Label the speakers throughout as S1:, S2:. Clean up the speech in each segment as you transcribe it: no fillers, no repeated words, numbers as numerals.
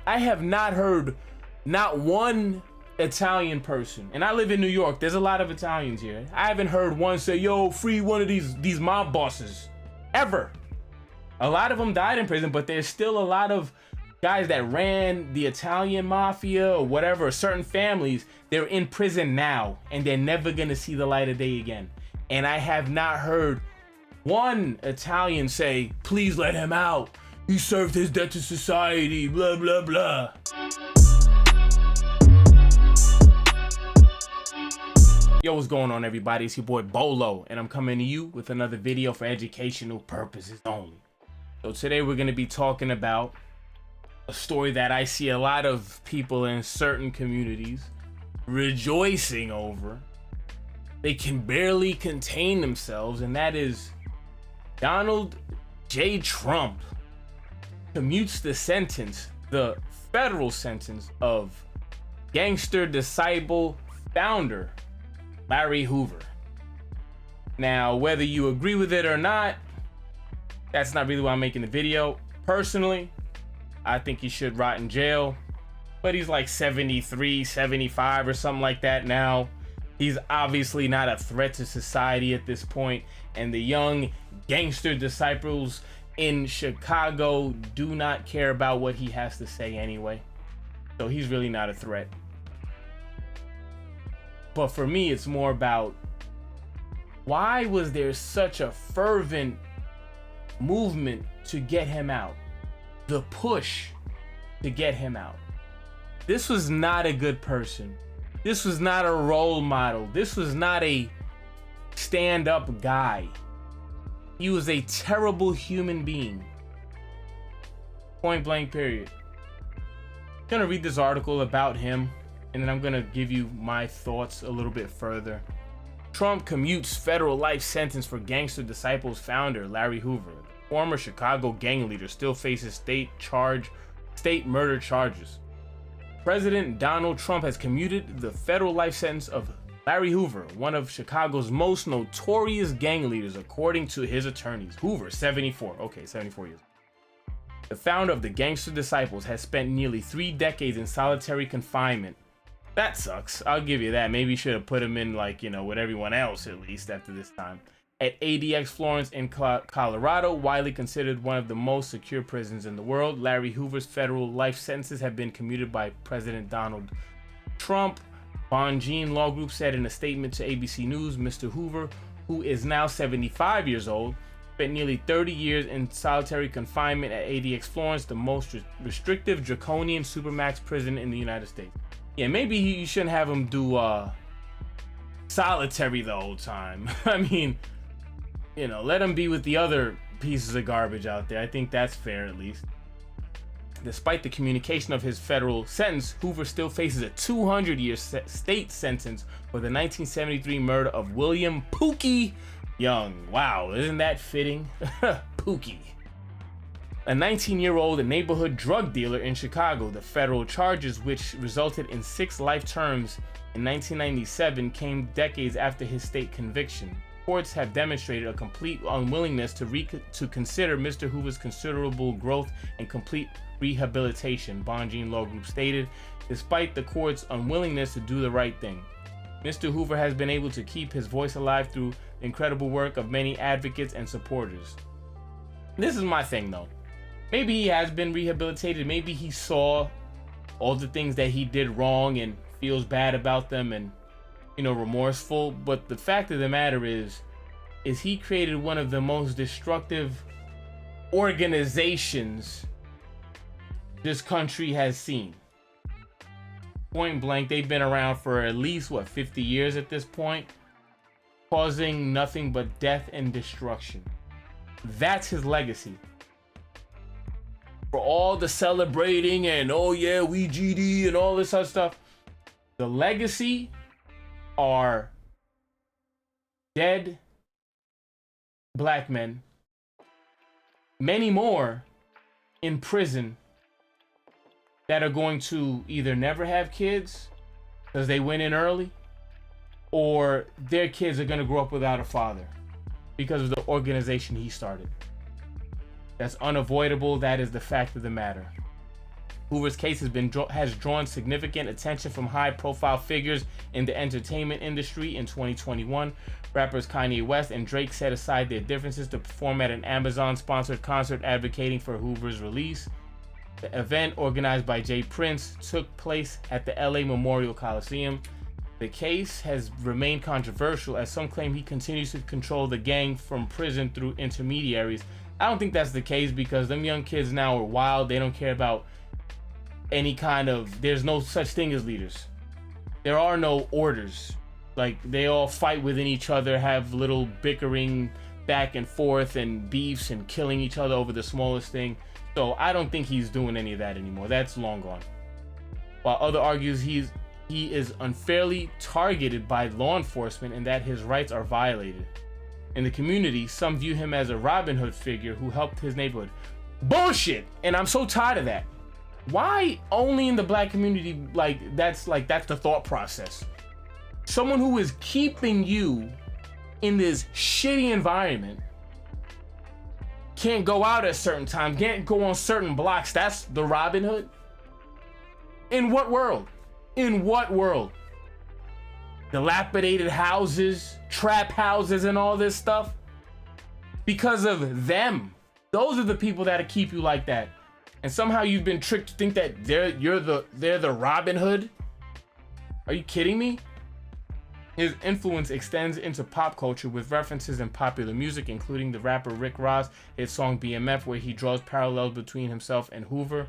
S1: I have not heard not one Italian person, and I live in New York. There's a lot of Italians here. I haven't heard one say, "Yo, free one of these mob bosses," ever. A lot of them died in prison, but there's still a lot of guys that ran the Italian mafia or whatever, certain families, they're in prison now and they're never gonna see the light of day again. And I have not heard one Italian say, "Please let him out. He served his debt to society, blah, blah, blah." Yo, what's going on, everybody? It's your boy Bolo, and I'm coming to you with another video for educational purposes only. So today we're gonna be talking about a story that I see a lot of people in certain communities rejoicing over. They can barely contain themselves, and that is Donald J. Trump commutes the sentence, the federal sentence, of gangster disciple founder Larry Hoover. Now, whether you agree with it or not, that's not really why I'm making the video. Personally, I think he should rot in jail, but he's like 73, 75 or something like that now. He's obviously not a threat to society at this point, and the young gangster disciples in Chicago do not care about what he has to say anyway. So he's really not a threat. But for me, it's more about, why was there such a fervent movement to get him out? The push to get him out. This was not a good person. This was not a role model. This was not a stand-up guy. He was a terrible human being. Point blank, period. I'm gonna read this article about him, and then I'm gonna give you my thoughts a little bit further. Trump commutes federal life sentence for gangster disciples founder Larry Hoover. The former Chicago gang leader still faces state murder charges. President Donald Trump has commuted the federal life sentence of Larry Hoover, one of Chicago's most notorious gang leaders, according to his attorneys. Hoover, 74. Okay, 74 years. The founder of the Gangster Disciples has spent nearly 3 decades in solitary confinement. That sucks. I'll give you that. Maybe you should have put him in, like, with everyone else, at least after this time. At ADX Florence in Colorado, widely considered one of the most secure prisons in the world, Larry Hoover's federal life sentences have been commuted by President Donald Trump. Bonjean Law Group said in a statement to ABC News, Mr. Hoover, who is now 75 years old, spent nearly 30 years in solitary confinement at ADX Florence, the most restrictive, draconian supermax prison in the United States. Yeah, maybe you shouldn't have him do solitary the whole time. I mean, let him be with the other pieces of garbage out there. I think that's fair, at least. Despite the communication of his federal sentence, Hoover still faces a 200-year state sentence for the 1973 murder of William Pookie Young. Wow, isn't that fitting? Pookie. A 19-year-old neighborhood drug dealer in Chicago. The federal charges, which resulted in 6 life terms in 1997, came decades after his state conviction. Courts have demonstrated a complete unwillingness to consider Mr. Hoover's considerable growth and complete rehabilitation, Bonjean Law Group stated. Despite the court's unwillingness to do the right thing, Mr. Hoover has been able to keep his voice alive through the incredible work of many advocates and supporters. This is my thing, though. Maybe he has been rehabilitated. Maybe he saw all the things that he did wrong and feels bad about them and, remorseful. But the fact of the matter is he created one of the most destructive organizations this country has seen. Point blank, they've been around for at least, 50 years at this point, causing nothing but death and destruction. That's his legacy. For all the celebrating and, oh yeah, we GD and all this other stuff, the legacy are dead black men, many more in prison, that are going to either never have kids because they went in early, or their kids are going to grow up without a father because of the organization he started. That's unavoidable. That is the fact of the matter. Hoover's case has drawn significant attention from high-profile figures in the entertainment industry. In 2021, rappers Kanye West and Drake set aside their differences to perform at an Amazon-sponsored concert advocating for Hoover's release. The event, organized by Jay Prince, took place at the LA Memorial Coliseum. The case has remained controversial as some claim he continues to control the gang from prison through intermediaries. I don't think that's the case because them young kids now are wild. They don't care about any kind of, there's no such thing as leaders. There are no orders. Like, they all fight within each other, have little bickering back and forth and beefs and killing each other over the smallest thing. So I don't think he's doing any of that anymore. That's long gone. While other argues he is unfairly targeted by law enforcement and that his rights are violated. In the community, some view him as a Robin Hood figure who helped his neighborhood. Bullshit! And I'm so tired of that. Why only in the black community? That's the thought process. Someone who is keeping you in this shitty environment can't go out at certain times, can't go on certain blocks. That's the Robin Hood? In what world? In what world? Dilapidated houses, trap houses, and all this stuff? Because of them. Those are the people that keep you like that. And somehow you've been tricked to think that they're the Robin Hood? Are you kidding me? His influence extends into pop culture with references in popular music, including the rapper Rick Ross, his song BMF, where he draws parallels between himself and Hoover.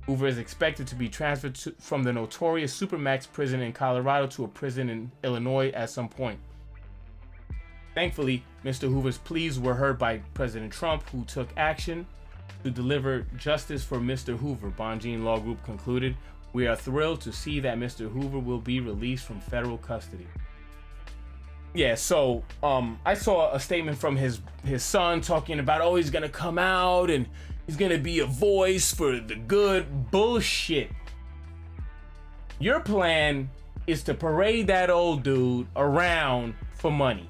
S1: Hoover is expected to be transferred from the notorious Supermax prison in Colorado to a prison in Illinois at some point. Thankfully, Mr. Hoover's pleas were heard by President Trump, who took action to deliver justice for Mr. Hoover. Bonjean Law Group concluded, "We are thrilled to see that Mr. Hoover will be released from federal custody." Yeah, so I saw a statement from his son talking about, oh, he's gonna come out and he's gonna be a voice for the good. Bullshit. Your plan is to parade that old dude around for money.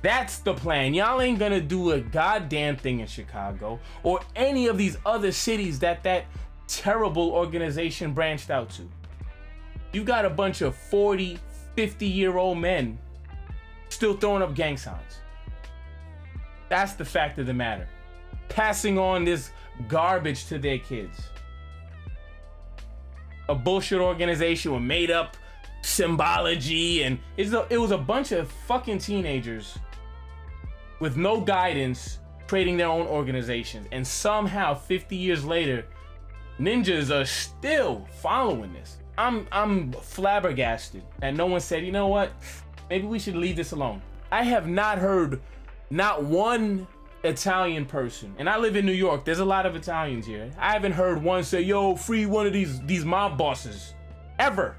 S1: That's the plan. Y'all ain't gonna do a goddamn thing in Chicago or any of these other cities that terrible organization branched out to. You got a bunch of 40, 50-year-old men still throwing up gang signs. That's the fact of the matter. Passing on this garbage to their kids. A bullshit organization with made up symbology, and it was a bunch of fucking teenagers with no guidance creating their own organizations. And somehow 50 years later, ninjas are still following this. I'm flabbergasted that no one said, you know what? Maybe we should leave this alone. I have not heard not one Italian person, and I live in New York, there's a lot of Italians here. I haven't heard one say, yo, free one of these mob bosses, ever.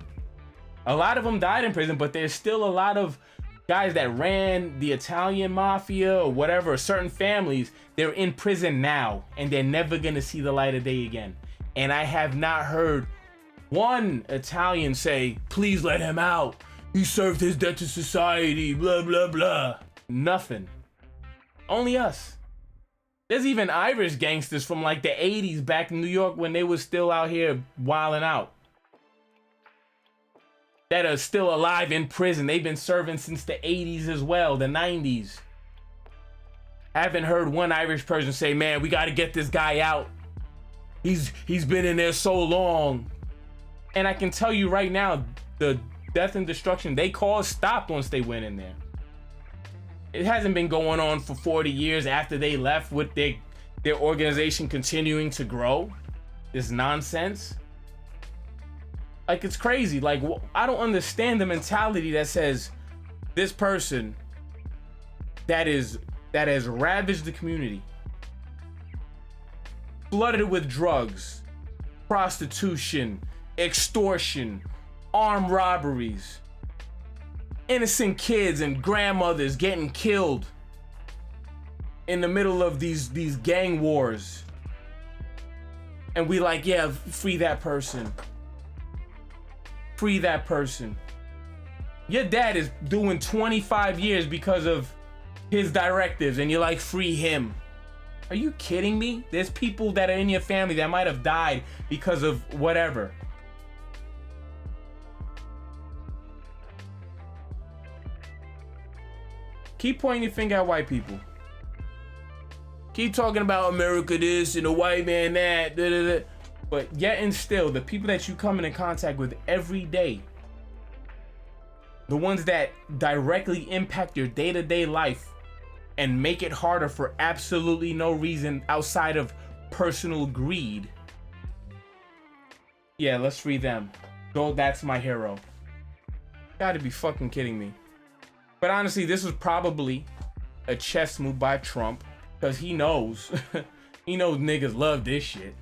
S1: A lot of them died in prison, but there's still a lot of guys that ran the Italian mafia or whatever, certain families, they're in prison now, and they're never gonna see the light of day again. And I have not heard one Italian say, please let him out. He served his debt to society, blah, blah, blah. Nothing. Only us. There's even Irish gangsters from like the 80s back in New York when they were still out here wilding out, that are still alive in prison. They've been serving since the 80s as well, the 90s. I haven't heard one Irish person say, man, we got to get this guy out. He's been in there so long. And I can tell you right now, the death and destruction they caused stopped once they went in there. It hasn't been going on for 40 years after they left with their organization continuing to grow. This nonsense. Like, it's crazy. Like, I don't understand the mentality that says this person that has ravaged the community, flooded it with drugs, prostitution, extortion, armed robberies, innocent kids and grandmothers getting killed in the middle of these gang wars. And we like, yeah, free that person. Free that person. Your dad is doing 25 years because of his directives, and you're like, free him. Are you kidding me? There's people that are in your family that might have died because of whatever. Keep pointing your finger at white people. Keep talking about America this and the white man that. Da, da, da. But yet and still, the people that you come into contact with every day, the ones that directly impact your day-to-day life and make it harder for absolutely no reason outside of personal greed. Yeah, let's free them. Go, that's my hero. Gotta be fucking kidding me. But honestly, this was probably a chess move by Trump, because he knows, he knows niggas love this shit.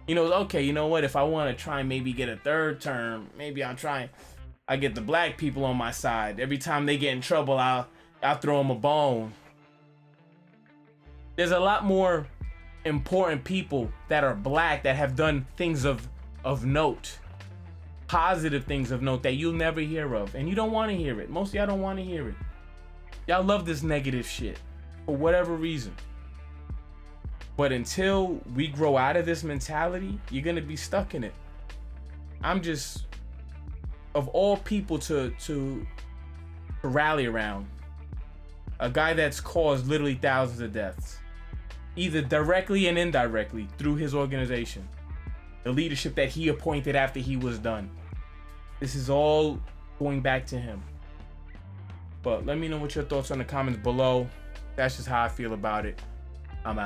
S1: He knows, okay, you know what? If I want to try and maybe get a third term, maybe I get the black people on my side. Every time they get in trouble, I'll throw them a bone. There's a lot more important people that are black that have done things of note. Positive things of note that you'll never hear of, and you don't want to hear it. Most of y'all don't want to hear it. Y'all love this negative shit for whatever reason. But until we grow out of this mentality, you're gonna be stuck in it. I'm just, of all people to rally around, a guy that's caused literally thousands of deaths, either directly and indirectly through his organization. The leadership that he appointed after he was done. This is all going back to him. But let me know what your thoughts on the comments below. That's just how I feel about it. I'm out.